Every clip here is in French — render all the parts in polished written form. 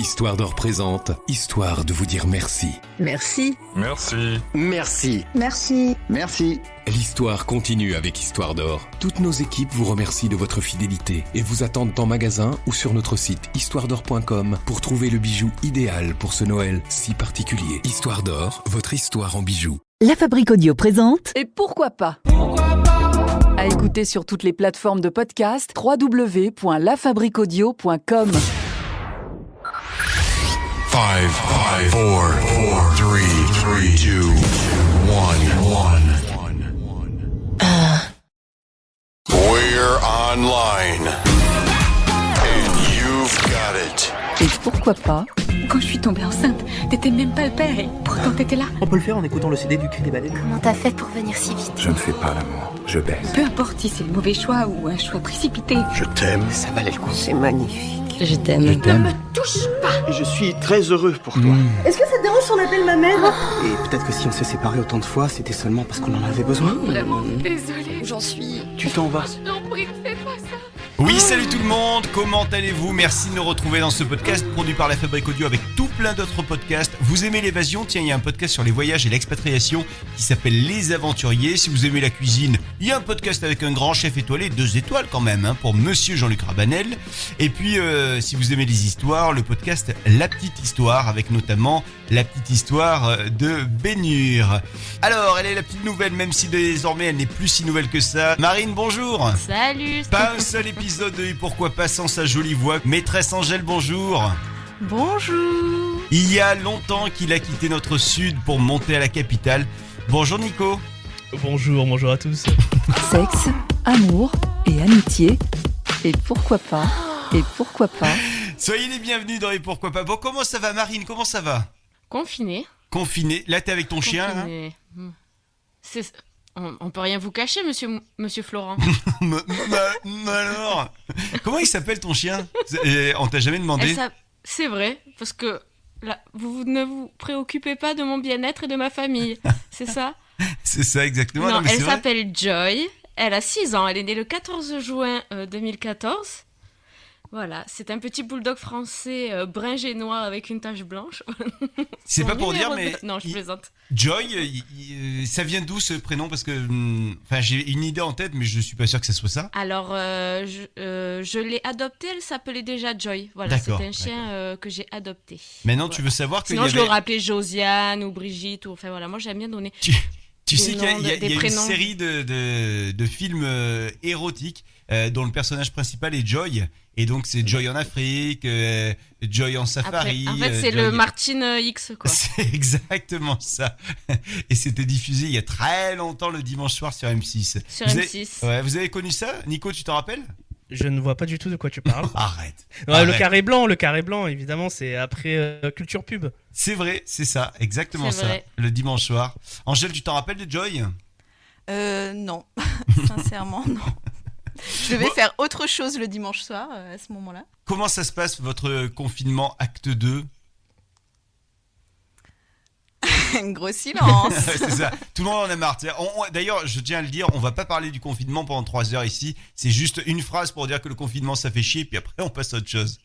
Histoire d'Or présente, histoire de vous dire merci. Merci. Merci. Merci. Merci. Merci. L'histoire continue avec Histoire d'Or. Toutes nos équipes vous remercient de votre fidélité et vous attendent en magasin ou sur notre site histoiredor.com pour trouver le bijou idéal pour ce Noël si particulier. Histoire d'Or, votre histoire en bijoux. La Fabrique Audio présente Et pourquoi pas à écouter sur toutes les plateformes de podcast www.lafabriqueaudio.com. 5, 4, 3, 2, 1. We're online. And you've got it. Et pourquoi pas Quand je suis tombée enceinte, t'étais même pas le père et pourtant t'étais là. On peut le faire en écoutant le CD du Cri des baleines. Comment t'as fait pour venir si vite? Je ne fais pas l'amour, je baise. Peu importe si c'est le mauvais choix ou un choix précipité. Je t'aime. Ça valait le coup. C'est magnifique. Je t'aime. Ne me touche pas. Et je suis très heureux pour toi. Est-ce que ça te dérange si on appelle ma mère? Et peut-être que si on s'est séparés autant de fois, c'était seulement parce qu'on en avait besoin. Vraiment désolée. J'en suis... Tu t'en vas. Je t'en prie, fais pas ça. Oui, salut tout le monde, comment allez-vous? Merci de nous retrouver dans ce podcast produit par La Fabrique Audio avec tout plein d'autres podcasts. Vous aimez l'évasion? Tiens, il y a un podcast sur les voyages et l'expatriation qui s'appelle Les Aventuriers. Si vous aimez la cuisine, il y a un podcast avec un grand chef étoilé, 2 étoiles quand même, pour Monsieur Jean-Luc Rabanel. Et puis, si vous aimez les histoires, le podcast La Petite Histoire avec notamment la petite histoire de Bénure. Alors, elle est la petite nouvelle, même si désormais elle n'est plus si nouvelle que ça. Marine, bonjour. Salut. Pas un seul épisode de Et pourquoi pas sans sa jolie voix. Maîtresse Angèle, bonjour. Bonjour. Il y a longtemps qu'il a quitté notre sud pour monter à la capitale. Bonjour Nico. Bonjour à tous. Sexe, amour et amitié. Et pourquoi pas Soyez les bienvenus dans Et pourquoi pas. Bon, comment ça va Marine? Comment ça va? Confiné. Là t'es avec ton chien hein? On peut rien vous cacher, monsieur Florent. Alors, comment il s'appelle ton chien? On t'a jamais demandé? C'est vrai, parce que là, vous ne vous préoccupez pas de mon bien-être et de ma famille, c'est ça? C'est ça, exactement. Non, mais elle s'appelle Joy, elle a 6 ans, elle est née le 14 juin 2014. Voilà, c'est un petit bulldog français brun et noir avec une tache blanche. C'est pas pour dire, mais... Non, je plaisante. Joy, ça vient d'où ce prénom? Parce que j'ai une idée en tête, mais je suis pas sûr que ça soit ça. Alors, je l'ai adoptée, elle s'appelait déjà Joy. Voilà, c'est un chien que j'ai adopté. Maintenant, tu veux savoir que... Sinon, je l'aurais appelée Josiane ou Brigitte. Enfin, voilà, moi, j'aime bien donner... Tu sais qu'il y a une série de films érotiques dont le personnage principal est Joy. Et donc c'est Joy en Afrique, Joy en safari. Après, en fait, c'est le Martin X, quoi. C'est exactement ça. Et c'était diffusé il y a très longtemps le dimanche soir sur M6. Sur M6. Vous avez connu ça? Nico, tu t'en rappelles? Je ne vois pas du tout de quoi tu parles. Arrête. Le carré blanc, évidemment, c'est après Culture Pub. C'est vrai, c'est ça, exactement c'est vrai. Le dimanche soir. Angèle, tu t'en rappelles de Joy? Non. Sincèrement, non. Je devais faire autre chose le dimanche soir à ce moment-là. Comment ça se passe votre confinement acte 2? Un gros silence. C'est ça, tout le monde en a marre. D'ailleurs, je tiens à le dire, on va pas parler du confinement pendant 3 heures ici. C'est juste une phrase pour dire que le confinement ça fait chier, puis après on passe à autre chose.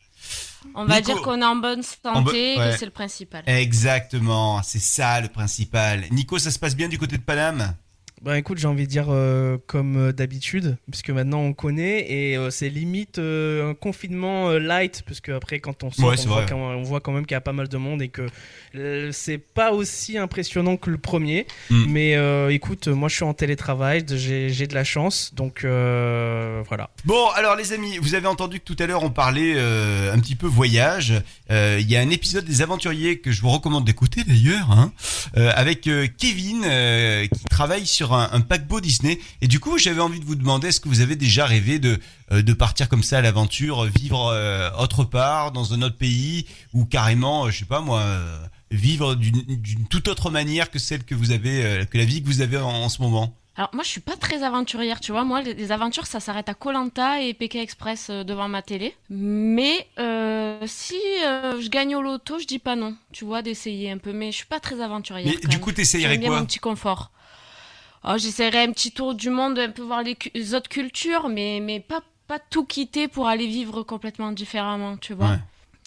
On va dire qu'on est en bonne santé et que c'est le principal. Exactement, c'est ça le principal. Nico, ça se passe bien du côté de Paname? Bah écoute, j'ai envie de dire comme d'habitude, puisque maintenant on connaît et c'est limite un confinement light, puisque après quand on sort, on voit quand même qu'il y a pas mal de monde et que c'est pas aussi impressionnant que le premier. Mais écoute, moi je suis en télétravail, j'ai de la chance, donc voilà. Bon, alors les amis, vous avez entendu que tout à l'heure on parlait un petit peu voyage. Il y a un épisode des Aventuriers que je vous recommande d'écouter d'ailleurs, avec Kevin qui travaille sur un paquebot Disney. Et du coup, j'avais envie de vous demander, est-ce que vous avez déjà rêvé de partir comme ça à l'aventure, vivre autre part, dans un autre pays, ou carrément, je sais pas moi, vivre d'une toute autre manière que celle que vous avez, que la vie que vous avez en ce moment? Alors moi je suis pas très aventurière, tu vois, moi les aventures ça s'arrête à Koh-Lanta et Pékin Express devant ma télé, mais si je gagne au loto, je dis pas non, tu vois, d'essayer un peu, mais je suis pas très aventurière. Mais du coup t'essayerais J'aime bien quoi? Mon petit confort. J'essaierais un petit tour du monde, un peu voir les autres cultures, mais pas tout quitter pour aller vivre complètement différemment, tu vois. Ouais.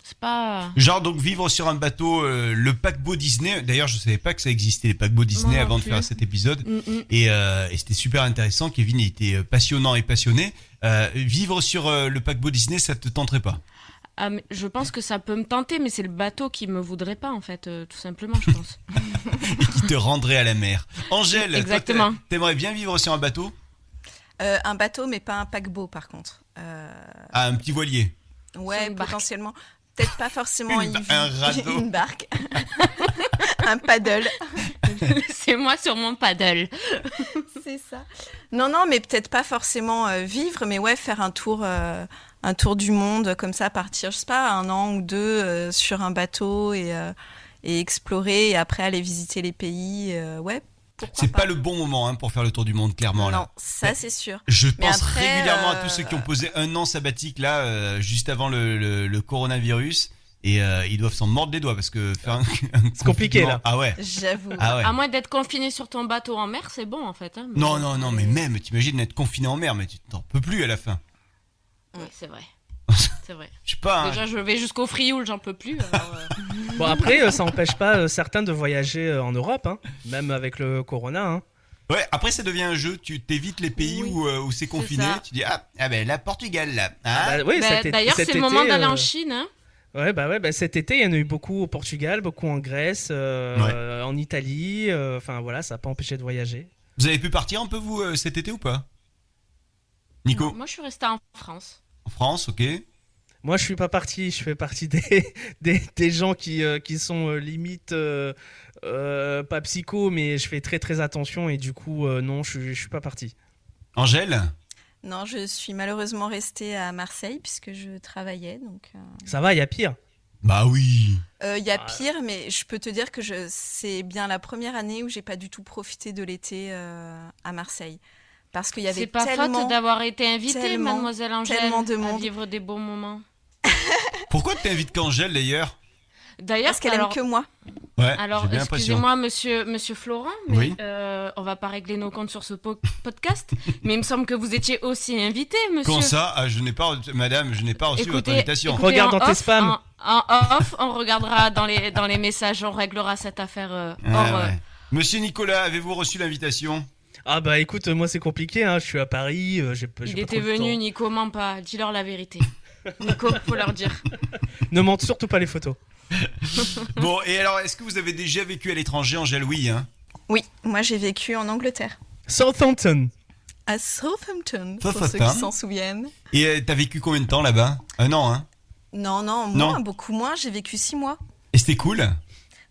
C'est pas... Genre donc vivre sur un bateau, le paquebot Disney. D'ailleurs, je savais pas que ça existait, les paquebots Disney, avant de faire cet épisode. Et c'était super intéressant. Kevin il était passionnant et passionné. Vivre sur le paquebot Disney, ça te tenterait pas? Mais je pense que ça peut me tenter, mais c'est le bateau qui me voudrait pas, en fait, tout simplement, je pense. Et qui te rendrait à la mer. Angèle, exactement. Toi, t'aimerais bien vivre sur un bateau? Un bateau, mais pas un paquebot, par contre. Ah, un petit voilier. Ouais, potentiellement. Peut-être pas forcément un radeau. Une barque. Un paddle. C'est moi sur mon paddle. C'est ça. Non, mais peut-être pas forcément vivre, mais ouais, faire un tour du monde, comme ça, partir, je sais pas, 1 an ou 2 sur un bateau et explorer, et après aller visiter les pays. Ouais. C'est pas le bon moment pour faire le tour du monde, clairement. Non, là. ça c'est sûr. Je pense régulièrement à tous ceux qui ont posé 1 an sabbatique là, juste avant le coronavirus, et ils doivent s'en mordre les doigts parce que faire un c'est compliqué là. Ah ouais. J'avoue. Ah ouais. À moins d'être confiné sur ton bateau en mer, c'est bon en fait. Hein, mais... Non, mais même, t'imagines être confiné en mer, mais tu t'en peux plus à la fin. Oui, c'est vrai. C'est vrai. Je sais pas. Déjà, je vais jusqu'au Frioul, j'en peux plus. Alors, Bon, après, ça n'empêche pas certains de voyager en Europe, hein, même avec le corona. Hein. Ouais, après, ça devient un jeu. Tu t'évites les pays où c'est confiné. Tu dis, ben là, Portugal, là. Hein oui, d'ailleurs, c'est le moment d'aller en Chine. Hein. Ouais, cet été, il y en a eu beaucoup au Portugal, beaucoup en Grèce, en Italie. Enfin, voilà, ça n'a pas empêché de voyager. Vous avez pu partir un peu, vous, cet été ou pas, Nico? Non, moi, je suis resté en France. En France, ok. Moi, je suis pas parti. Je fais partie des gens qui sont limite pas psycho, mais je fais très très attention et du coup, non, je suis pas parti. Angèle? Non, je suis malheureusement restée à Marseille puisque je travaillais. Donc, Ça va, il y a pire. Bah oui. Il y a pire, mais je peux te dire que c'est bien la première année où j'ai pas du tout profité de l'été à Marseille. Parce qu'il y avait tellement... C'est pas faute d'avoir été invitée, mademoiselle Angèle, à vivre des beaux moments. Pourquoi tu t'invites qu'Angèle, d'ailleurs? Parce qu'elle aime que moi. Ouais, alors, excusez-moi, monsieur Florent, mais oui. On va pas régler nos comptes sur ce podcast, mais il me semble que vous étiez aussi invité, monsieur. Comment ça? Madame, je n'ai pas reçu votre invitation. Regarde dans tes spams. En off, on regardera dans les messages, on réglera cette affaire ouais. Monsieur Nicolas, avez-vous reçu l'invitation? Ah bah écoute, moi c'est compliqué, hein. Je suis à Paris, j'ai pas Il était trop le venu, temps. Nico, ment pas, dis-leur la vérité. Nico, faut leur dire. Ne montre surtout pas les photos. Bon, et alors, est-ce que vous avez déjà vécu à l'étranger, Angèle? Oui, hein? Oui, moi j'ai vécu en Angleterre. Southampton. À Southampton, pour ceux qui s'en souviennent. Et t'as vécu combien de temps là-bas? 1 an, hein? Non, beaucoup moins, j'ai vécu 6 mois. Et c'était cool?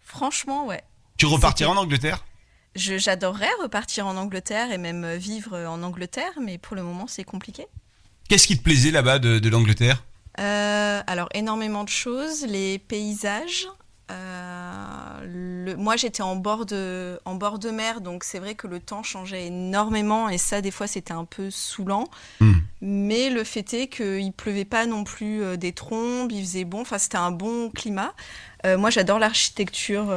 Franchement, ouais. Tu repartiras en Angleterre? J'adorerais repartir en Angleterre et même vivre en Angleterre, mais pour le moment c'est compliqué. Qu'est-ce qui te plaisait là-bas de l'Angleterre? Alors énormément de choses, les paysages. Moi j'étais en bord de mer, donc c'est vrai que le temps changeait énormément et ça des fois c'était un peu saoulant. Mais le fait est qu'il pleuvait pas non plus des trombes, il faisait bon, enfin c'était un bon climat. Moi j'adore l'architecture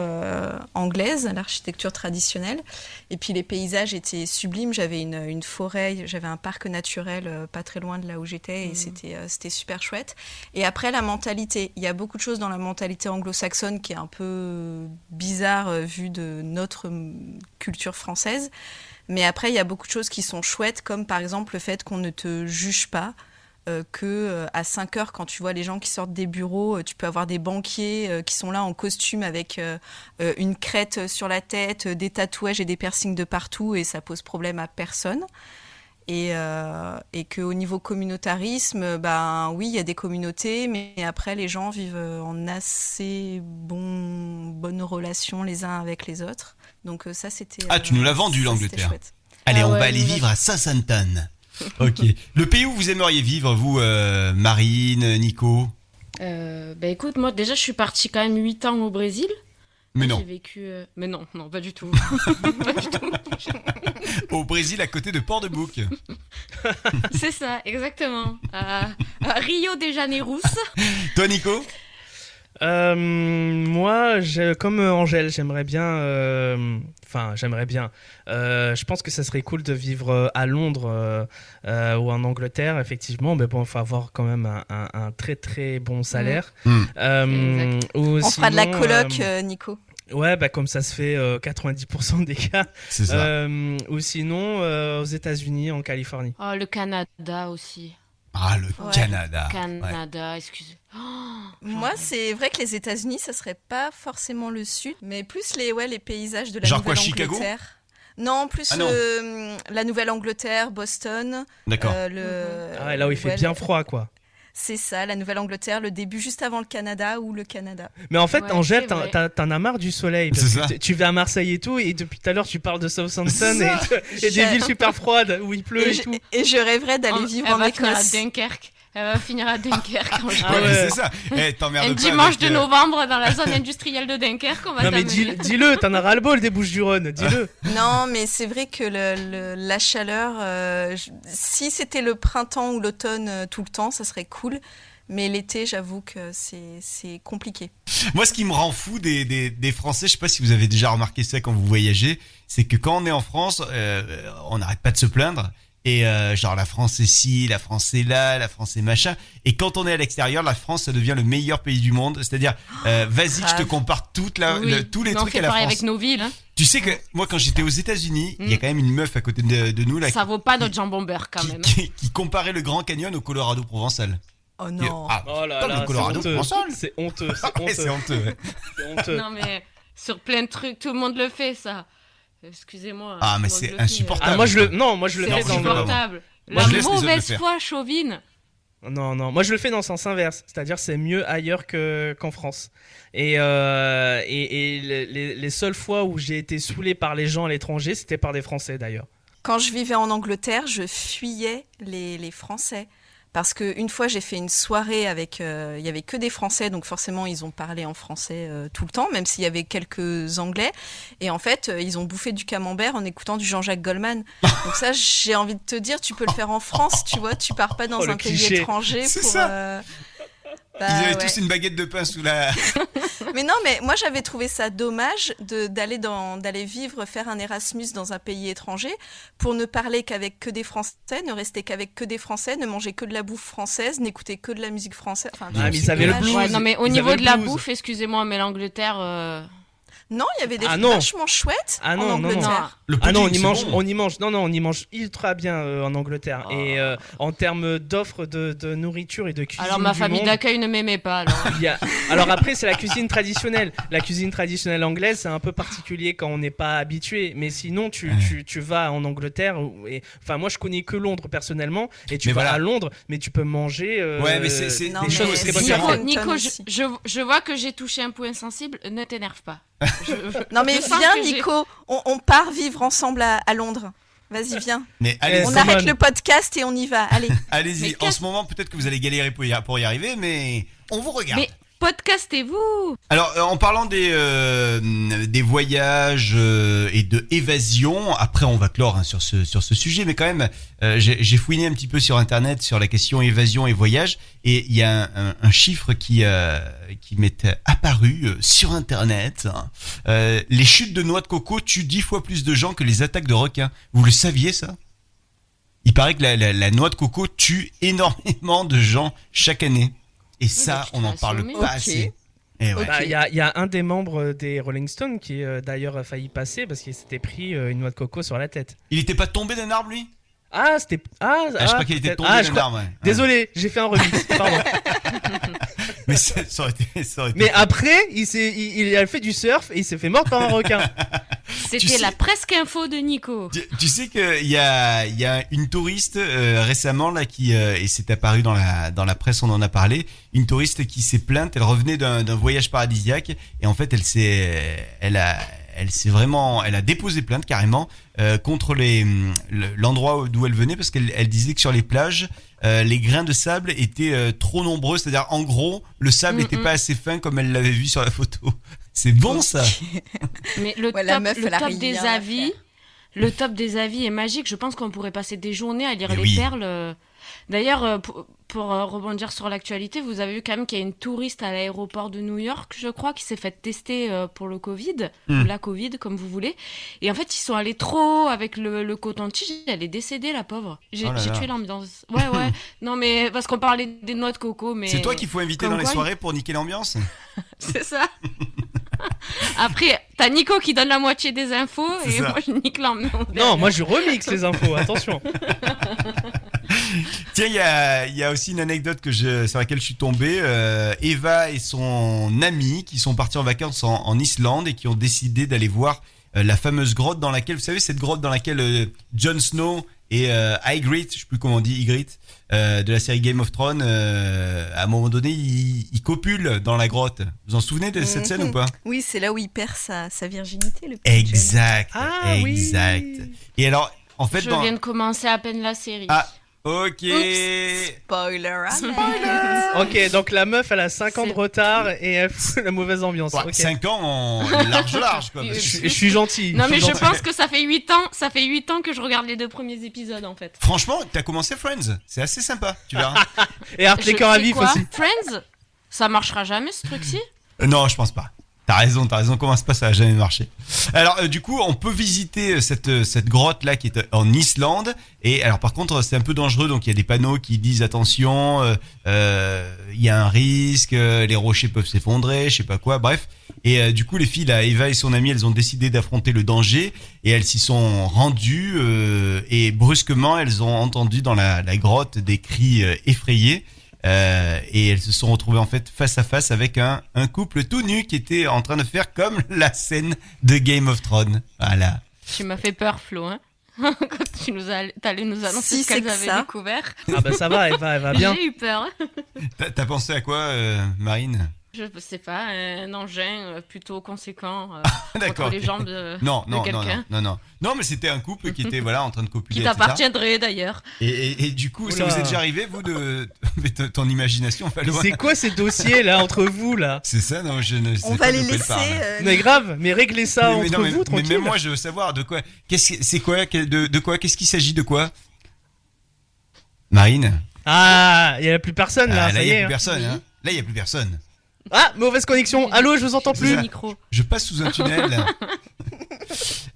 anglaise, l'architecture traditionnelle, et puis les paysages étaient sublimes. J'avais une forêt, j'avais un parc naturel pas très loin de là où j'étais et c'était super chouette. Et après la mentalité, il y a beaucoup de choses dans la mentalité anglo-saxonne qui est un peu bizarre vu de notre culture française, mais après il y a beaucoup de choses qui sont chouettes, comme par exemple le fait qu'on ne te juge pas. À 5 heures, quand tu vois les gens qui sortent des bureaux, tu peux avoir des banquiers qui sont là en costume avec une crête sur la tête, des tatouages et des piercings de partout, et ça pose problème à personne. Et qu'au niveau communautarisme, oui, il y a des communautés, mais après les gens vivent en assez bonnes relations les uns avec les autres. Donc ça, c'était... tu nous l'as vendu, l'Angleterre. Allez, on va aller vivre à Southampton. Ok. Le pays où vous aimeriez vivre, vous, Marine, Nico? Écoute, moi déjà je suis partie quand même 8 ans au Brésil. Mais non. J'ai vécu... Mais non, pas du tout. Pas du tout. Au Brésil, à côté de Port-de-Bouc. C'est ça, exactement. À Rio de Janeiro. Toi, Nico? Moi, comme Angèle, j'aimerais bien Enfin, j'aimerais bien. Je pense que ça serait cool de vivre à Londres ou en Angleterre, effectivement. Mais bon, il faut avoir quand même un très très bon salaire. On fera de la coloc, Nico. Ouais, bah comme ça se fait 90% des cas. C'est ça. Ou sinon, aux États-Unis, en Californie. Oh, le Canada aussi. Ah, le Canada. Canada, excusez. Moi, c'est vrai que les États-Unis, ça serait pas forcément le sud, mais plus les paysages de la Genre quoi, Nouvelle-Angleterre. Chicago ? Non, plus la Nouvelle-Angleterre, Boston. D'accord. Là où il fait bien froid, quoi. C'est ça, la Nouvelle-Angleterre, le début juste avant le Canada ou le Canada. Mais en fait, Angèle, t'en as marre du soleil. Parce que tu vas à Marseille et tout, et depuis tout à l'heure, tu parles de Southampton et des villes super froides où il pleut et tout. Et je rêverais d'aller vivre en Écosse. Elle va finir à Dunkerque. C'est ça. Un dimanche de novembre dans la zone industrielle de Dunkerque, on va t'amener. Non mais dis-le, t'en as ras-le-bol des Bouches-du-Rhône, dis-le. Non mais c'est vrai que la chaleur, si c'était le printemps ou l'automne tout le temps, ça serait cool. Mais l'été, j'avoue que c'est compliqué. Moi, ce qui me rend fou des Français, je sais pas si vous avez déjà remarqué ça quand vous voyagez, c'est que quand on est en France, on n'arrête pas de se plaindre. Et genre la France est ci, la France est là, la France est machin. Et quand on est à l'extérieur, la France, ça devient le meilleur pays du monde. C'est-à-dire, vas-y, je te compare tous les trucs à la France. Avec nos villes. Hein. Tu sais que moi, quand j'étais aux États-Unis, il y a quand même une meuf à côté de nous là. Ça vaut pas notre jambon beurre quand même. Qui comparait le Grand Canyon au Colorado provençal. Oh non. Oh là là, le Colorado provençal. C'est honteux. C'est honteux. C'est honteux. Non mais sur plein de trucs, tout le monde le fait ça. Excusez-moi. Ah mais c'est insupportable. Moi je le fais dans insupportable. La mauvaise foi chauvine. Non, moi je le fais dans le sens inverse, c'est-à-dire c'est mieux ailleurs qu'en France. Et les seules fois où j'ai été saoulé par les gens à l'étranger, c'était par des Français d'ailleurs. Quand je vivais en Angleterre, je fuyais les Français. Parce qu'une fois, j'ai fait une soirée avec... il n'y avait que des Français, donc forcément, ils ont parlé en français tout le temps, même s'il y avait quelques Anglais. Et en fait, ils ont bouffé du camembert en écoutant du Jean-Jacques Goldman. Donc ça, j'ai envie de te dire, tu peux le faire en France, tu vois, tu pars pas dans un pays étranger c'est pour... ça. Ils avaient tous une baguette de pain sous la... Mais non, mais moi j'avais trouvé ça dommage d'aller vivre, faire un Erasmus dans un pays étranger pour ne parler qu'avec que des Français, ne rester qu'avec que des Français, ne manger que de la bouffe française, n'écouter que de la musique française. Enfin, mais ils avaient le blues. Ouais, non, mais au niveau de la bouffe, excusez-moi, mais l'Angleterre... Non, il y avait des trucs vachement chouettes en Angleterre. On y mange ultra bien en Angleterre. Et en termes d'offres de nourriture et de cuisine. Alors ma famille d'accueil ne m'aimait pas. Alors après, c'est la cuisine traditionnelle. La cuisine traditionnelle anglaise, c'est un peu particulier quand on n'est pas habitué. Mais sinon, tu vas en Angleterre. Enfin, moi, je connais que Londres personnellement. Et tu vas à Londres, mais tu peux manger mais c'est des choses très bonnes. Nico, je vois que j'ai touché un point sensible. Ne t'énerve pas. Non mais viens Nico, on part vivre ensemble à Londres. Vas-y, viens. Mais allez, on arrête le podcast et on y va. Allez. Allez-y. En ce moment, peut-être que vous allez galérer pour y arriver, mais on vous regarde. Mais podcastez-vous. Alors, en parlant des voyages et de évasion, après on va clore sur ce sujet, mais quand même, j'ai fouiné un petit peu sur Internet sur la question évasion et voyage, et il y a un chiffre qui m'est apparu sur Internet. Les chutes de noix de coco tuent 10 fois plus de gens que les attaques de requins. Vous le saviez ça ? Il paraît que la noix de coco tue énormément de gens chaque année. Et ça, on n'en parle pas assez. Il y a un des membres des Rolling Stones qui d'ailleurs a failli passer parce qu'il s'était pris une noix de coco sur la tête. Il était pas tombé d'un arbre, lui ? Je crois qu'il était tombé d'un arbre. Ouais. Désolé, j'ai fait un remix. Pardon. Mais ça aurait été. Mais après, il a fait du surf et il s'est fait mordre par un requin. C'était la presque info de Nico. Tu sais qu'il y a une touriste récemment là et c'est apparu dans la presse, on en a parlé. Une touriste qui s'est plainte, elle revenait d'un voyage paradisiaque et en fait elle a déposé plainte carrément contre l'endroit d'où elle venait parce qu'elle disait que sur les plages les grains de sable étaient trop nombreux, c'est-à-dire en gros le sable n'était pas assez fin comme elle l'avait vu sur la photo. C'est bon ça. Mais le top des avis est magique. Je pense qu'on pourrait passer des journées à lire les perles. D'ailleurs, pour rebondir sur l'actualité, vous avez vu quand même qu'il y a une touriste à l'aéroport de New York, je crois, qui s'est fait tester pour le Covid, ou la Covid, comme vous voulez. Et en fait, ils sont allés trop haut avec le coton-tige. Elle est décédée, la pauvre. J'ai tué l'ambiance. Ouais. Non, mais parce qu'on parlait des noix de coco. Mais c'est toi qu'il faut inviter dans les soirées pour niquer l'ambiance. C'est ça. Après, t'as Nico qui donne la moitié des infos et moi je nique l'ambiance. Non, moi je remixe les infos, attention. Tiens, il y a aussi une anecdote sur laquelle je suis tombé. Eva et son ami qui sont partis en vacances en Islande et qui ont décidé d'aller voir la fameuse grotte dans laquelle, vous savez, cette grotte dans laquelle Jon Snow et Ygritte, je sais plus comment on dit, Ygritte, de la série Game of Thrones, à un moment donné, il copule dans la grotte. Vous vous en souvenez de cette scène ou pas ? Oui, c'est là où il perd sa virginité. Le exact. Oui. Et alors, en fait, je viens de commencer à peine la série. Ah, ok. Oups, spoiler. Ok, donc la meuf, elle a 5 ans de retard et elle fout la mauvaise ambiance. Ouais, okay. 5 ans en large quoi. Je suis gentil. Non mais je pense que ça fait 8 ans que je regarde les 2 premiers épisodes en fait. Franchement, t'as commencé Friends, c'est assez sympa, tu verras. Et Art les cœurs à vif aussi. Friends, ça marchera jamais ce truc-ci ? Non, je pense pas. T'as raison, commence pas, ça va jamais marcher. Alors du coup, on peut visiter cette grotte là qui est en Islande. Et alors par contre, c'est un peu dangereux, donc il y a des panneaux qui disent attention, il y a un risque, les rochers peuvent s'effondrer, je sais pas quoi, bref. Et du coup, les filles là, Eva et son amie, elles ont décidé d'affronter le danger et elles s'y sont rendues et brusquement, elles ont entendu dans la grotte des cris effrayés. Et elles se sont retrouvées en fait face à face avec un couple tout nu qui était en train de faire comme la scène de Game of Thrones. Voilà. Tu m'as fait peur, Flo, hein. Quand t'allais nous annoncer ce qu'elles avaient découvert. Ah bah ça va, elle va bien. J'ai eu peur. T'as pensé à quoi, Marine ? Je sais pas, un engin plutôt conséquent D'accord, entre les jambes de quelqu'un. Non, mais c'était un couple qui était en train de copuler. Qui t'appartiendrait d'ailleurs. Et du coup, ça vous est déjà arrivé, vous, ton imagination va loin. C'est quoi ces dossiers là entre vous là ? C'est ça, non, je ne sais on pas. On va les laisser. Mais grave, mais réglez ça entre vous, tranquille. Mais même moi, je veux savoir de quoi. De quoi ? Qu'est-ce qu'il s'agit de quoi ? Marine ? Ah, il y a plus personne là. Là, il y a plus personne. Hein. Là, il y a plus personne. Ah, mauvaise connexion. Allô, je vous entends plus. Je passe sous un tunnel.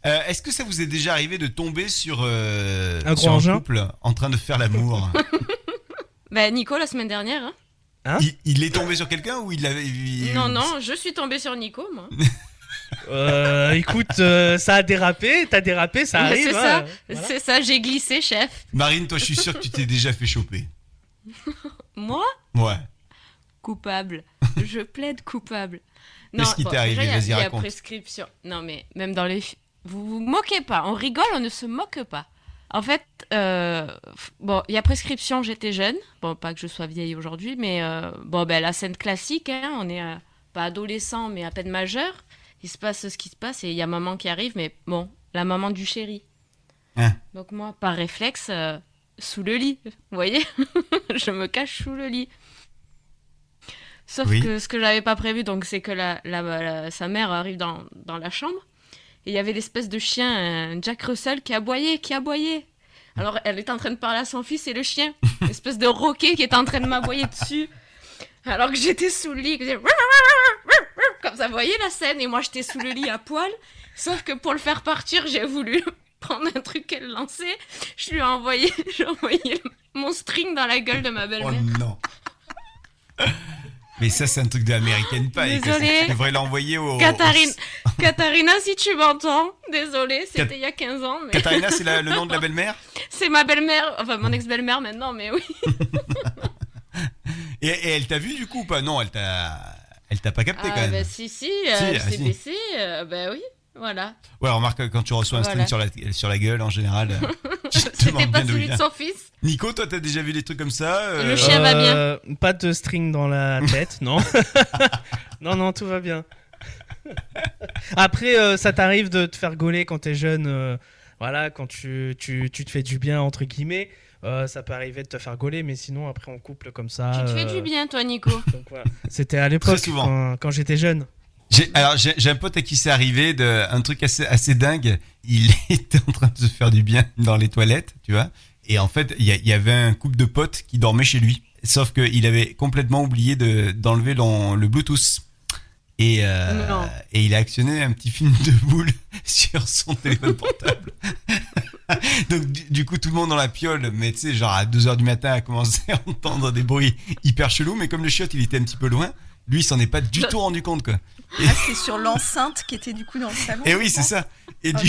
Est-ce que ça vous est déjà arrivé de tomber sur un couple en train de faire l'amour ? Bah, Nico, la semaine dernière. Hein ? Il est tombé sur quelqu'un ou il l'avait... Non, je suis tombée sur Nico, moi. Écoute, ça a dérapé, t'as dérapé, ça arrive. C'est ça, j'ai glissé, chef. Marine, toi, je suis sûr que tu t'es déjà fait choper. Moi ? Ouais. Coupable. Je plaide coupable. Qu'est-ce qui t'est arrivé ? Vas-y, raconte. Il y a prescription. Non, mais même dans les... Vous vous moquez pas. On rigole, on ne se moque pas. En fait, il y a prescription, j'étais jeune. Bon, pas que je sois vieille aujourd'hui, mais la scène classique, hein, on est pas adolescent, mais à peine majeur. Il se passe ce qui se passe et il y a maman qui arrive, mais bon, la maman du chéri. Hein. Donc moi, par réflexe, sous le lit. Vous voyez ? Je me cache sous le lit. Sauf que ce que j'avais pas prévu, donc, c'est que sa mère arrive dans la chambre. Et il y avait l'espèce de chien, un Jack Russell, qui aboyait. Alors, elle est en train de parler à son fils et le chien, une espèce de roquet qui est en train de m'aboyer dessus. Alors que j'étais sous le lit, comme ça, vous voyez la scène. Et moi, j'étais sous le lit à poil. Sauf que pour le faire partir, j'ai voulu prendre un truc qu'elle lançait. J'ai envoyé mon string dans la gueule de ma belle-mère. Oh non. Mais ça, c'est un truc de American Pie. Désolée. Tu devrais l'envoyer au... Katharina, si tu m'entends, désolée, c'était il y a 15 ans. Mais... Katharina, c'est le nom de la belle-mère ? C'est ma belle-mère, enfin mon ex-belle-mère maintenant, mais oui. Et elle t'a vu du coup ou pas ? Non, elle t'a pas capté quand même. Bah si, elle s'est baissée, bah oui. Voilà. Ouais, remarque, quand tu reçois un string sur la gueule, en général, c'était pas celui de son fils. Nico, toi, t'as déjà vu des trucs comme ça Le chien va bien. Pas de string dans la tête, non. non, tout va bien. Après, ça t'arrive de te faire gauler quand t'es jeune, quand tu te fais du bien, entre guillemets. Ça peut arriver de te faire gauler, mais sinon, après, en couple comme ça... Tu te fais du bien, toi, Nico. Donc, voilà. C'était à l'époque, quand j'étais jeune. J'ai un pote à qui c'est arrivé un truc assez dingue. Il était en train de se faire du bien dans les toilettes, tu vois. et en fait, il y avait un couple de potes qui dormaient chez lui. Sauf qu'il avait complètement oublié d'enlever le Bluetooth. Et il a actionné un petit film de boule sur son téléphone portable. Donc du coup tout le monde dans la piole, mais tu sais genre à 2h du matin a commencé à entendre des bruits hyper chelous, mais comme le chiotte il était un petit peu loin, lui il s'en est pas du tout rendu compte quoi. C'est sur l'enceinte qui était du coup dans le salon. Et oui c'est ça. Et du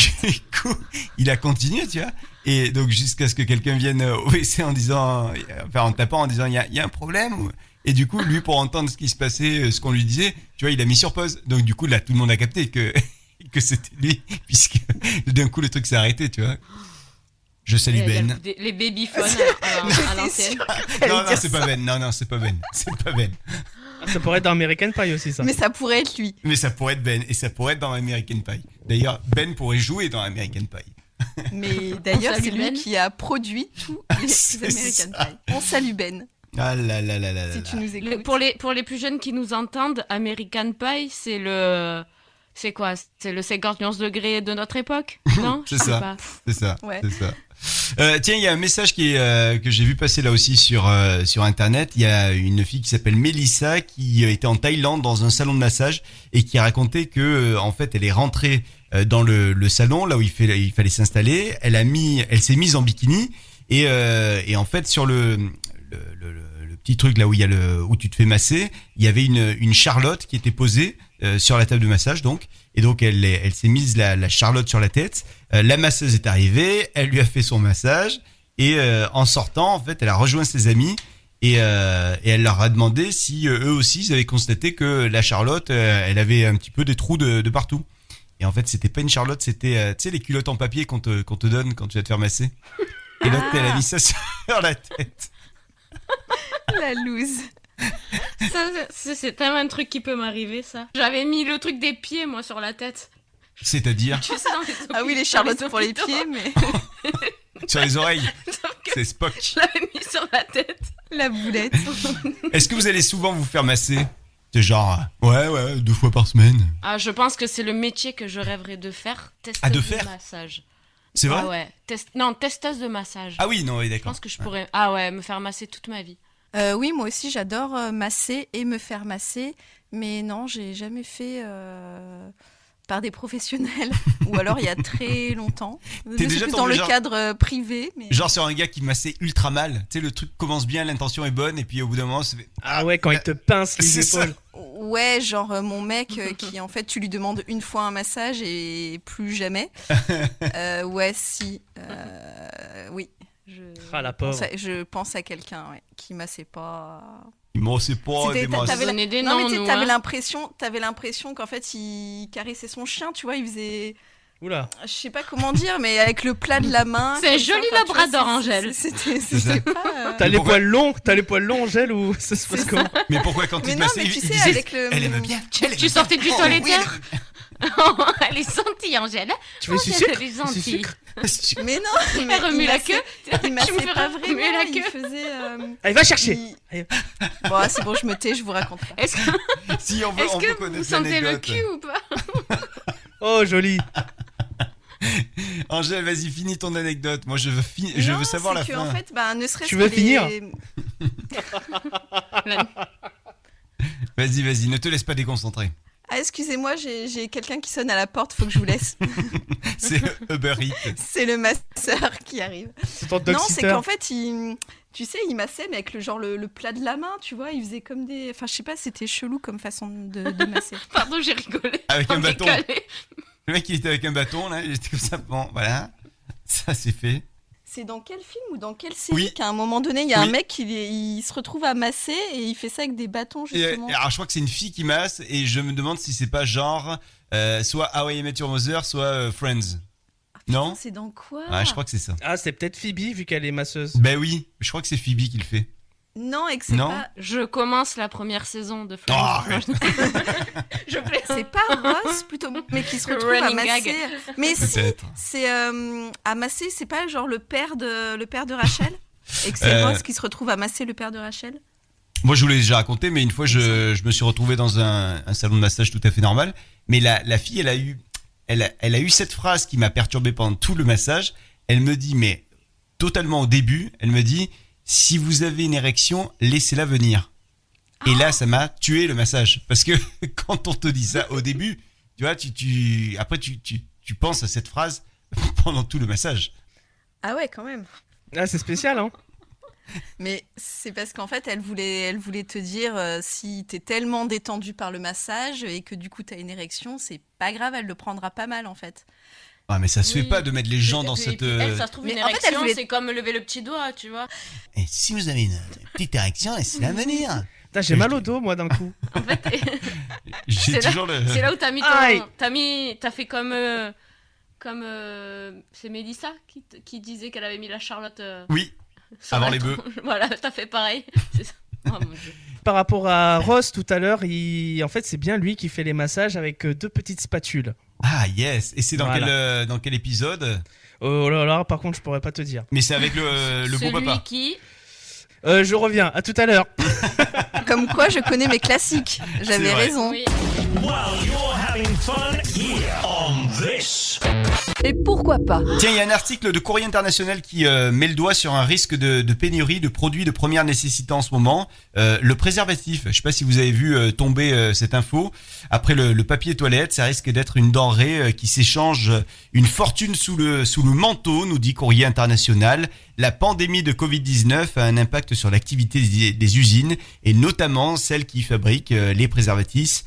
coup il a continué tu vois. Et donc jusqu'à ce que quelqu'un vienne au WC en tapant en disant il y a un problème. Et du coup lui pour entendre ce qui se passait, ce qu'on lui disait, tu vois il a mis sur pause. Donc du coup là tout le monde a capté que c'était lui, puisque d'un coup le truc s'est arrêté, tu vois. Je salue Ben. Les babyphones à l'ancienne. Non, c'est pas Ben. Non, c'est pas Ben. C'est pas Ben. Ça pourrait être dans American Pie aussi, ça. Mais ça pourrait être lui. Mais ça pourrait être Ben, et ça pourrait être dans American Pie. D'ailleurs, Ben pourrait jouer dans American Pie. Mais d'ailleurs, c'est lui qui a produit tous les American Pie. On salue Ben. Ah là là. Si tu nous écoutes. Pour les plus jeunes qui nous entendent, American Pie, c'est le... C'est quoi ? C'est le 50 degrés de notre époque ? Non ? C'est ça. Ouais. C'est ça. Tiens, il y a un message que j'ai vu passer là aussi sur Internet. Il y a une fille qui s'appelle Mélissa qui était en Thaïlande dans un salon de massage et qui a raconté que en fait elle est rentrée dans le salon là où il fallait s'installer. Elle s'est mise en bikini et en fait sur le petit truc là où où tu te fais masser, il y avait une charlotte qui était posée sur la table de massage donc, et donc elle s'est mise la charlotte sur la tête. La masseuse est arrivée, elle lui a fait son massage et en sortant en fait elle a rejoint ses amis et elle leur a demandé si eux aussi ils avaient constaté que la charlotte elle avait un petit peu des trous de partout. Et en fait c'était pas une charlotte, c'était tu sais les culottes en papier qu'on te donne quand tu vas te faire masser. Et l'autre elle a mis ça sur la tête. La loose. Ça, c'est tellement un truc qui peut m'arriver, ça. J'avais mis le truc des pieds, moi, sur la tête. C'est-à-dire Tu sais, ah oui, les charlottes pour les pieds, mais... Sur les oreilles. C'est Spock. Je l'avais mis sur la tête. La boulette. Est-ce que vous allez souvent vous faire masser ? C'est genre, ouais, 2 fois par semaine. Ah, je pense que c'est le métier que je rêverais de faire. De massage. C'est vrai ? Ah ouais. Testeuse de massage. Ah oui, non, oui, d'accord. Je pense que je pourrais... Ah ouais, me faire masser toute ma vie. Oui, moi aussi, j'adore masser et me faire masser. Mais non, j'ai jamais fait par des professionnels. Ou alors, il y a très longtemps. T'es déjà plus dans le cadre privé. Mais... Genre sur un gars qui massait ultra mal. Tu sais, le truc commence bien, l'intention est bonne. Et puis au bout d'un moment, c'est... Ah ouais, quand il te pince les épaules. Ouais, genre mon mec qui en fait tu lui demandes une fois un massage et plus jamais. Ouais, si. Oui. La pauvre. Je pense à quelqu'un qui massait pas. Moi, c'est pas des massages. Non, mais t'avais l'impression qu'en fait il caressait son chien, tu vois, il faisait. Oula. Je sais pas comment dire, mais avec le plat de la main. C'est joli labrador, Angèle. C'était pas. T'as les poils longs, Angèle, ou ça se passe comment ? Mais pourquoi quand il te massait, il disait avec le... Elle aime bien. Tu sortais du toiletteur. Elle est gentille, Angèle. Tu veux sucre ? Elle est gentille. Mais non, elle remue la queue. Il massait pas vraiment. Il faisait. Allez, va chercher. Bon, c'est bon, je me tais, je vous raconte pas. Est-ce que, si on peut connaître vous sentez le l'anecdote. cul ou pas ? Oh, joli. Angèle, vas-y, finis ton anecdote. Moi, je veux savoir la fin. En fait, ne serait-ce tu veux finir ? Vas-y, ne te laisse pas déconcentrer. Ah, excusez-moi, j'ai quelqu'un qui sonne à la porte, faut que je vous laisse. C'est Uber Eats. C'est le masseur qui arrive. C'est ton dog non, sitter. c'est qu'en fait, il massait, mais avec le plat de la main, tu vois, il faisait comme des... Enfin, je sais pas, c'était chelou comme façon de masser. Pardon, j'ai rigolé. Avec un bâton. Le mec, il était avec un bâton, là, il était comme ça. Bon, voilà, ça c'est fait. C'est dans quel film ou dans quelle série qu'à un moment donné, il y a un mec qui il se retrouve à masser et il fait ça avec des bâtons, justement. Alors, je crois que c'est une fille qui masse et je me demande si c'est pas genre soit How I Met Your Mother, soit Friends. Non ? C'est dans quoi ? Ah, je crois que c'est ça. Ah, c'est peut-être Phoebe, vu qu'elle est masseuse. Ben oui, je crois que c'est Phoebe qui le fait. Non, et que c'est pas... Je commence la première saison de Friends. Oh, je plais. C'est pas Ross, plutôt, mais qui se retrouve à masser. Mais peut-être. Si, c'est à masser, c'est pas genre le père de Rachel ? Et que c'est Ross qui se retrouve à masser le père de Rachel ? Moi, je vous l'ai déjà raconté, mais une fois, je me suis retrouvé dans un salon de massage tout à fait normal. Mais la fille, elle a eu cette phrase qui m'a perturbé pendant tout le massage. Elle me dit, mais totalement au début. Elle me dit, si vous avez une érection, laissez-la venir. Et là, ça m'a tué le massage. Parce que quand on te dit ça au début, tu vois, après tu penses à cette phrase pendant tout le massage. Ah ouais, quand même. Ah, c'est spécial, hein. Mais c'est parce qu'en fait, elle voulait te dire si t'es tellement détendu par le massage et que du coup t'as une érection, c'est pas grave, elle le prendra pas mal en fait. Ah, mais ça se fait pas de mettre les gens dans cette... Elle, ça se trouve, une érection, c'est comme lever le petit doigt, tu vois. Et si vous avez une petite érection, laissez-la venir. Putain, j'ai mal au dos, moi, d'un coup. En fait, j'ai toujours c'est là où t'as mis ton... T'as fait comme... c'est Mélissa qui disait qu'elle avait mis la Charlotte... Oui, avant les bœufs. Voilà, t'as fait pareil. C'est ça. Oh, mon Dieu. Par rapport à Ross tout à l'heure, en fait, c'est bien lui qui fait les massages avec 2 petites spatules. Ah yes. Et c'est dans quel épisode? Oh là là, par contre, je pourrais pas te dire. Mais c'est avec le beau papa. Qui je reviens, à tout à l'heure. Comme quoi, je connais mes classiques. J'avais raison. Oui. Et pourquoi pas? Tiens, il y a un article de Courrier International qui met le doigt sur un risque de pénurie de produits de première nécessité en ce moment. Le préservatif, je sais pas si vous avez vu tomber cette info. Après le papier toilette, ça risque d'être une denrée qui s'échange une fortune sous le manteau, nous dit Courrier International. La pandémie de Covid-19 a un impact sur l'activité des usines et notamment celles qui fabriquent les préservatifs.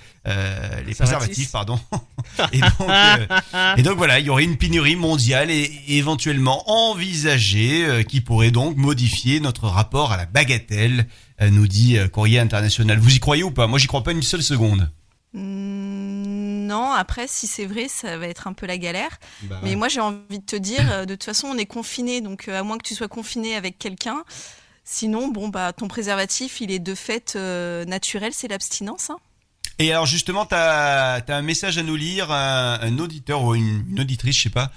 Pardon. Et donc voilà, il y aurait une pénurie mondiale et éventuellement envisagée qui pourrait donc modifier notre rapport à la bagatelle, nous dit Courrier International. Vous y croyez ou pas? Moi, j'y crois pas une seule seconde. Non, après, si c'est vrai, ça va être un peu la galère. Mais moi, j'ai envie de te dire, de toute façon, on est confiné, donc à moins que tu sois confiné avec quelqu'un, sinon, ton préservatif, il est de fait naturel, c'est l'abstinence. Hein. Et alors justement, t'as un message à nous lire, un auditeur ou une auditrice, je sais pas,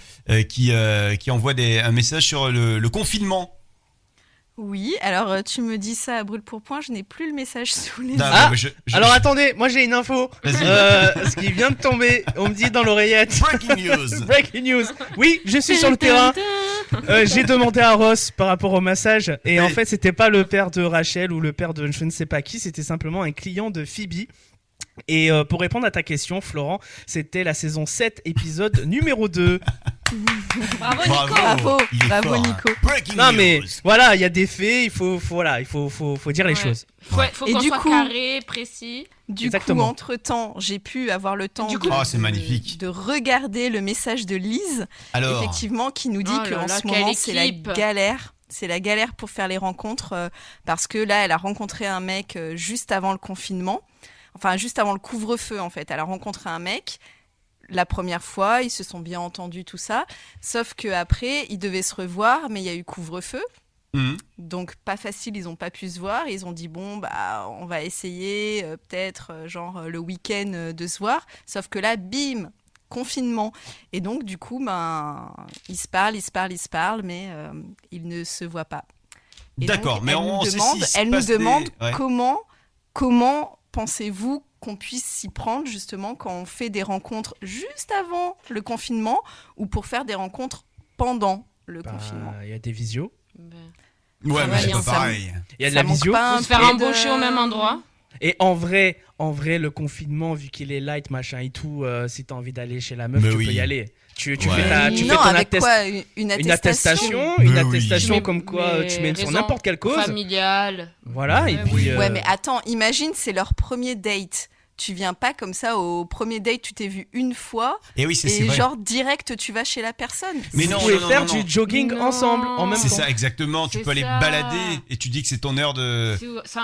qui envoie un message sur le confinement. Oui, alors tu me dis ça à brûle-pourpoint, je n'ai plus le message sous les yeux. Alors attendez, moi j'ai une info. Ce qui vient de tomber, on me dit dans l'oreillette. Breaking news. Breaking news. Oui, je suis sur le terrain. J'ai demandé à Ross par rapport au massage et en fait c'était pas le père de Rachel ou le père de je ne sais pas qui, c'était simplement un client de Phoebe. Et pour répondre à ta question, Florent, c'était la saison 7, épisode numéro 2. Bravo Nico. Bravo Nico. Non mais voilà, il y a des faits, il faut dire les choses. Faut qu'on soit carré, précis. Du coup, entre-temps, j'ai pu avoir le temps c'est magnifique. de regarder le message de Lise, effectivement, qui nous dit qu'en ce moment, c'est la galère. C'est la galère pour faire les rencontres parce que là, elle a rencontré un mec juste avant le confinement. Enfin, juste avant le couvre-feu, en fait. Elle a rencontré un mec la première fois, ils se sont bien entendus, tout ça. Sauf qu'après, ils devaient se revoir, mais il y a eu couvre-feu. Donc, pas facile, ils n'ont pas pu se voir. Ils ont dit, on va essayer peut-être, le week-end de se voir. Sauf que là, bim, confinement. Et donc, du coup, ils se parlent, mais ils ne se voient pas. Et d'accord, donc, mais elle nous demande comment pensez-vous qu'on puisse s'y prendre justement quand on fait des rencontres juste avant le confinement ou pour faire des rencontres pendant le confinement? Il y a des visios. Ouais, mais c'est pas pareil. Il y a de la visio. Faut se faire embaucher au même endroit. Et en vrai, le confinement, vu qu'il est light, machin et tout, si t'as envie d'aller chez la meuf, tu peux y aller. Tu fais une attestation, comme quoi tu mets sur n'importe quelle cause. Familiale. Voilà, et puis... Ouais, mais attends, imagine, c'est leur premier date. Tu viens pas comme ça au premier date, tu t'es vu une fois et genre direct tu vas chez la personne. Mais non, vous pouvez faire du jogging ensemble en même temps. C'est ça, exactement. Tu peux aller balader et tu dis que c'est ton heure de...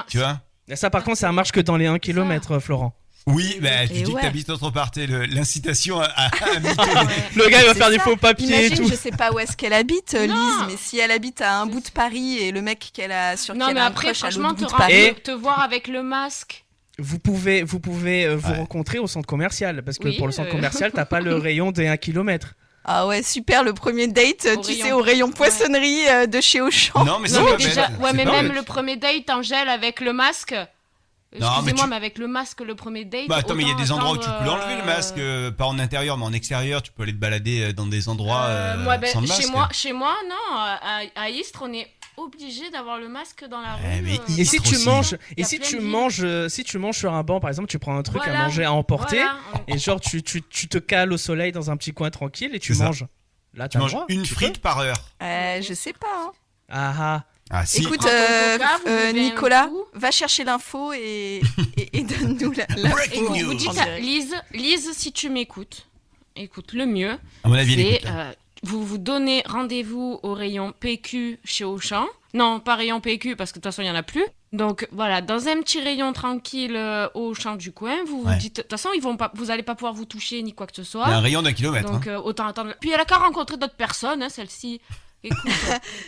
Tu vois? Ça, par contre, ça marche que dans les 1 km, Florent. Oui, tu dis que t'habites autre part, l'incitation à habiter. Le gars, il va faire des faux papiers Imagine, et tout. Je sais pas où est-ce qu'elle habite, Lise, mais si elle habite à un bout de Paris et le mec qu'elle a sur qui elle a un crush à l'autre bout de Paris... te voir avec le masque... Vous pouvez vous rencontrer au centre commercial, parce que pour le centre commercial, t'as pas le rayon des 1 km. Ah ouais, super, le premier date, au rayon poissonnerie de chez Auchan. Non, mais déjà, mais même le premier date, Angèle, avec le masque, Excusez-moi, mais avec le masque, le premier date. Bah attends, mais il y a des endroits où tu peux l'enlever le masque, pas en intérieur, mais en extérieur. Tu peux aller te balader dans des endroits sans le masque. Chez moi, non. À Istres, on est obligé d'avoir le masque dans la rue. Et si tu manges sur un banc, par exemple, tu prends un truc à manger à emporter, et genre tu te cales au soleil dans un petit coin tranquille et tu manges. Là, tu manges une frite par heure. Je sais pas. Ah. Si. Écoute, Nicolas, va chercher l'info et donne-nous l'info. Vous dites à Lise, si tu m'écoutes, écoute, le mieux, à mon avis, c'est vous donnez rendez-vous au rayon PQ chez Auchan. Non, pas rayon PQ parce que de toute façon, il n'y en a plus. Donc voilà, dans un petit rayon tranquille au champ du coin, vous dites, de toute façon, vous n'allez pas pouvoir vous toucher ni quoi que ce soit. Il y a un rayon d'1 kilomètre. Donc autant attendre. Puis elle a qu'à rencontrer d'autres personnes, celle-ci. Écoute,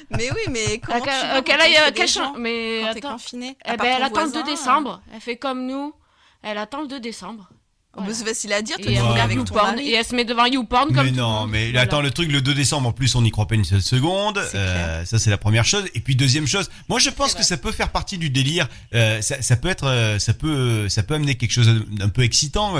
mais oui, mais comment mais quand t'es confiné, elle attend le 2 décembre. Elle fait comme nous. Elle attend le 2 décembre. Voilà. C'est facile à dire, et elle regarde YouPorn et elle se met devant YouPorn comme mais non, mais attends, le truc le 2 décembre en plus on n'y croit pas une seule seconde. Ça c'est la première chose. Et puis deuxième chose, moi je pense que ça peut faire partie du délire. Ça peut être, ça peut amener quelque chose d'un peu excitant.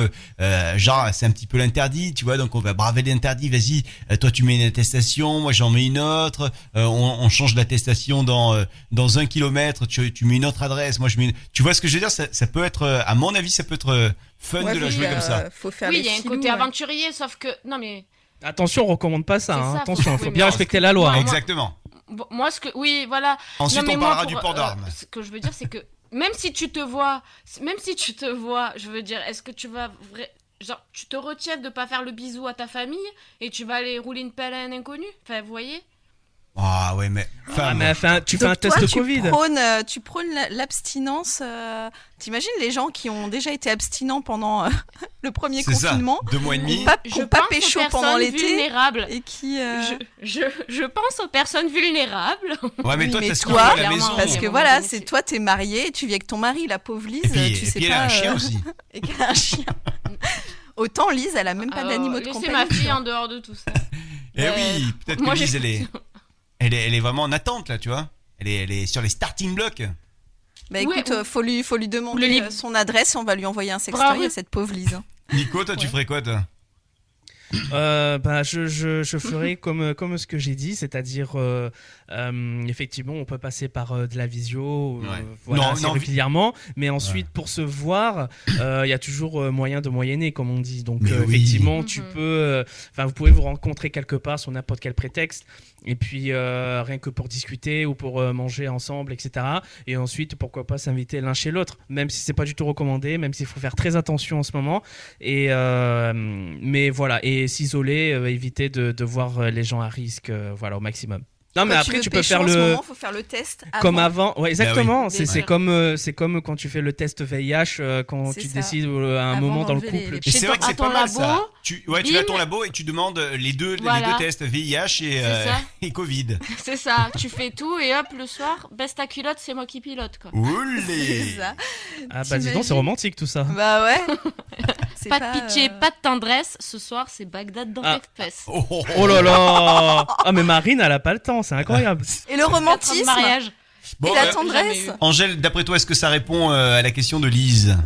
Genre c'est un petit peu l'interdit, tu vois. Donc on va braver l'interdit. Vas-y, toi tu mets une attestation, moi j'en mets une autre. On change d'attestation dans 1 kilomètre. Tu mets une autre adresse, moi je mets. Tu vois ce que je veux dire? Ça peut être, à mon avis, ça peut être fun de la jouer comme ça. Il y a un côté aventurier, sauf que non mais attention, on recommande pas ça. Attention, il faut bien respecter la loi. Exactement. Moi, Ensuite, on parlera du port d'armes. Ce que je veux dire, c'est que même si tu te vois, je veux dire, est-ce que tu vas genre tu te retiens de pas faire le bisou à ta famille et tu vas aller rouler une pelle à un inconnu? Enfin, vous voyez? Ah ouais, mais tu fais un test Covid. Tu prônes l'abstinence. T'imagines les gens qui ont déjà été abstinents pendant le premier confinement, 2 mois et demi, qui n'ont pas pécho pendant l'été, vulnérables. Et qui. Je pense aux personnes vulnérables. Ouais, mais toi, t'as ce à la maison. Parce que voilà, c'est toi, t'es marié, tu vis avec ton mari, la pauvre Lise. Tu sais pas. Elle a un chien aussi. Et qu'elle a un chien. Autant Lise, elle a même pas d'animaux de compagnie. Laissez ma fille en dehors de tout ça. Eh oui, peut-être que Lise, elle est vraiment en attente là, tu vois. Elle est sur les starting blocks. Bah écoute, faut lui demander son adresse et on va lui envoyer un sextoy à cette pauvre Lise. Nico, toi tu ferais quoi toi? Je ferai comme ce que j'ai dit, c'est-à-dire effectivement on peut passer par de la visio régulièrement, mais ensuite pour se voir il y a toujours moyen de moyenner comme on dit, donc effectivement tu peux vous pouvez vous rencontrer quelque part sur n'importe quel prétexte et puis rien que pour discuter ou pour manger ensemble, etc. Et ensuite pourquoi pas s'inviter l'un chez l'autre, même si c'est pas du tout recommandé, même s'il faut faire très attention en ce moment, et mais voilà, et s'isoler, éviter de voir les gens à risque, au maximum. Non, mais après tu peux faire faut faire le test avant. Comme avant. Ouais, exactement. C'est comme quand tu fais le test VIH quand tu décides à un moment dans le couple. Et c'est vrai que c'est pas mal ça. Tu vas à ton labo et tu demandes les deux tests VIH et Covid. C'est ça. Tu fais tout et hop le soir, baisse ta culotte, c'est moi qui pilote quoi. Oulé. C'est ça. Ah bah dis donc, c'est romantique tout ça. Bah ouais. Pas de pitié, pas de tendresse. Ce soir, c'est Bagdad dans tes fesses. Oh là là. Ah mais Marine, elle a pas le temps, c'est incroyable. Et le romantisme, mariage. Et la tendresse. Angèle, d'après toi, est-ce que ça répond à la question de Lise?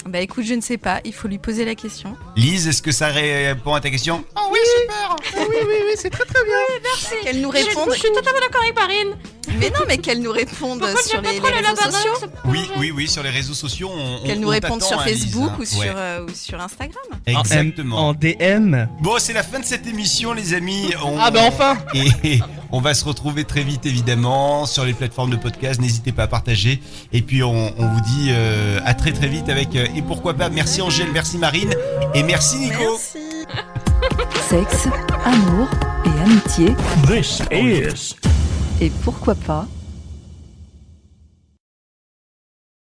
Bah écoute, je ne sais pas, il faut lui poser la question. Lise, est-ce que ça répond à ta question? Oh oui, super. Oui, c'est très bien. Oui, merci. Qu'elle nous réponde. Je suis totalement d'accord avec Marine. Mais non, mais qu'elle nous réponde sur les réseaux sociaux. Oui, sur les réseaux sociaux. Qu'elle nous réponde sur Facebook ou sur Instagram. Exactement. En DM. Bon, c'est la fin de cette émission, les amis. Enfin. Et on va se retrouver très vite, évidemment, sur les plateformes de podcast. N'hésitez pas à partager. Et puis, on vous dit à très très vite avec Et pourquoi pas. Merci Angèle, merci Marine et merci Nico. Merci. Sexe, amour et amitié. This is... Et pourquoi pas